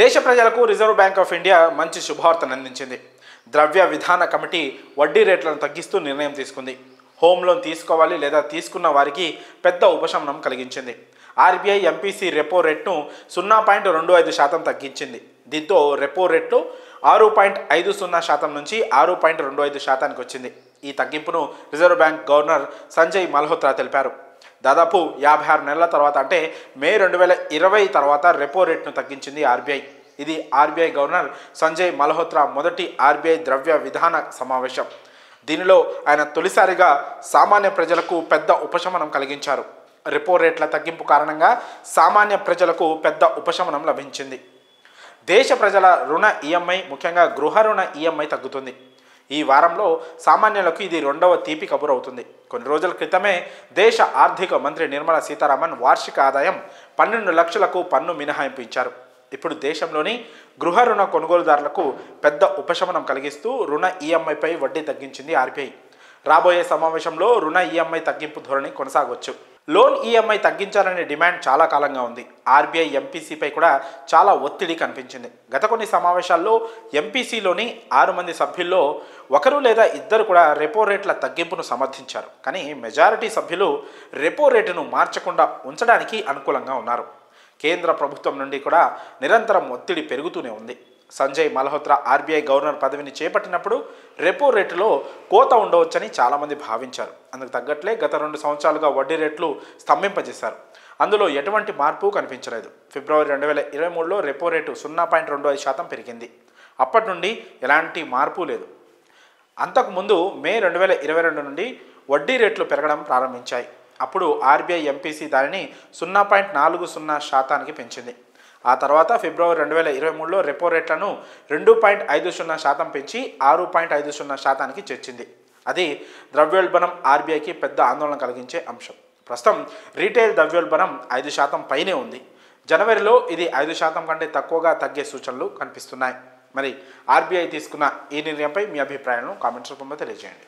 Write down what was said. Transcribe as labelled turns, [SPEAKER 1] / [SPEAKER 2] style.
[SPEAKER 1] దేశ ప్రజలకు reserve bank of India మంచి శుభవార్తను అందించింది. ద్రవ్య విధాన కమిటీ వడ్డీ రేట్లను తగ్గిస్తూ నిర్ణయం తీసుకుంది. హోమ్ లోన్ తీసుకోవాలి లేదా తీసుకున్న వారికి పెద్ద ఉపశమనం కలిగించింది. ఆర్బీఐ ఎంపీసీ రెపో రేట్ను 0.25% తగ్గించింది. దీంతో రెపో రేట్లు 6.50% నుంచి 6.25%కి వచ్చింది. ఈ తగ్గింపును reserve bank governor Sanjay Malhotra తెలిపారు. దాదాపు 56 నెలల తర్వాత అంటే మే 2020 తర్వాత రెపో రేట్ను తగ్గించింది ఆర్బీఐ. ఇది ఆర్బీఐ గవర్నర్ సంజయ్ మల్హోత్రా మొదటి ఆర్బీఐ ద్రవ్య విధాన సమావేశం. దీనిలో ఆయన తొలిసారిగా సామాన్య ప్రజలకు పెద్ద ఉపశమనం కలిగించారు. రెపో రేట్ల తగ్గింపు కారణంగా సామాన్య ప్రజలకు పెద్ద ఉపశమనం లభించింది. దేశ ప్రజల రుణ ఈఎంఐ, ముఖ్యంగా గృహ రుణ ఈఎంఐ తగ్గుతుంది. ఈ వారంలో సామాన్యులకు ఇది రెండవ తీపి కబురు అవుతుంది. కొన్ని రోజుల క్రితమే దేశ ఆర్థిక మంత్రి నిర్మలా సీతారామన్ వార్షిక ఆదాయం 12 లక్షలకు పన్ను మినహాయింపు ఇచ్చారు. ఇప్పుడు దేశంలోని గృహ రుణ కొనుగోలుదారులకు పెద్ద ఉపశమనం కలిగిస్తూ రుణ ఈఎంఐపై వడ్డీ తగ్గించింది ఆర్బీఐ. రాబోయే సమావేశంలో రుణ ఈఎంఐ తగ్గింపు ధోరణి కొనసాగవచ్చు. లోన్ ఈఎంఐ తగ్గించాలనే డిమాండ్ చాలా కాలంగా ఉంది. ఆర్బీఐ ఎంపీసీపై కూడా చాలా ఒత్తిడి కనిపించింది. గత కొన్ని సమావేశాల్లో ఎంపీసీలోని 6 మంది సభ్యుల్లో ఒకరు లేదా ఇద్దరు కూడా రెపో రేట్ల తగ్గింపును సమర్థించారు. కానీ మెజారిటీ సభ్యులు రెపో రేటును మార్చకుండా ఉంచడానికి అనుకూలంగా ఉన్నారు. కేంద్ర ప్రభుత్వం నుండి కూడా నిరంతరం ఒత్తిడి పెరుగుతూనే ఉంది. సంజయ్ మల్హోత్రా ఆర్బీఐ గవర్నర్ పదవిని చేపట్టినప్పుడు రెపో రేటులో కోత ఉండవచ్చని చాలామంది భావించారు. అందుకు తగ్గట్లే గత 2 సంవత్సరాలుగా వడ్డీ రేట్లు స్తంభింపజేశారు. అందులో ఎటువంటి మార్పు కనిపించలేదు. ఫిబ్రవరి 2023లో రెపో రేటు 0.25% పెరిగింది. అప్పటి నుండి ఎలాంటి మార్పు లేదు. అంతకుముందు మే 2022 నుండి వడ్డీ రేట్లు పెరగడం ప్రారంభించాయి. అప్పుడు ఆర్బీఐ ఎంపీసీ దానిని 0.40% పెంచింది. ఆ తర్వాత ఫిబ్రవరి 2023లో రెపో రేట్లను 2.50% పెంచి 6.50%కి చేర్చింది. అది ద్రవ్యోల్బణం ఆర్బీఐకి పెద్ద ఆందోళన కలిగించే అంశం. ప్రస్తుతం రీటైల్ ద్రవ్యోల్బణం 5% పైనే ఉంది. జనవరిలో ఇది 5% కంటే తక్కువగా తగ్గే సూచనలు కనిపిస్తున్నాయి. మరి ఆర్బీఐ తీసుకున్న ఈ నిర్ణయంపై మీ అభిప్రాయాలను కామెంట్స్ రూపంలో తెలియజేయండి.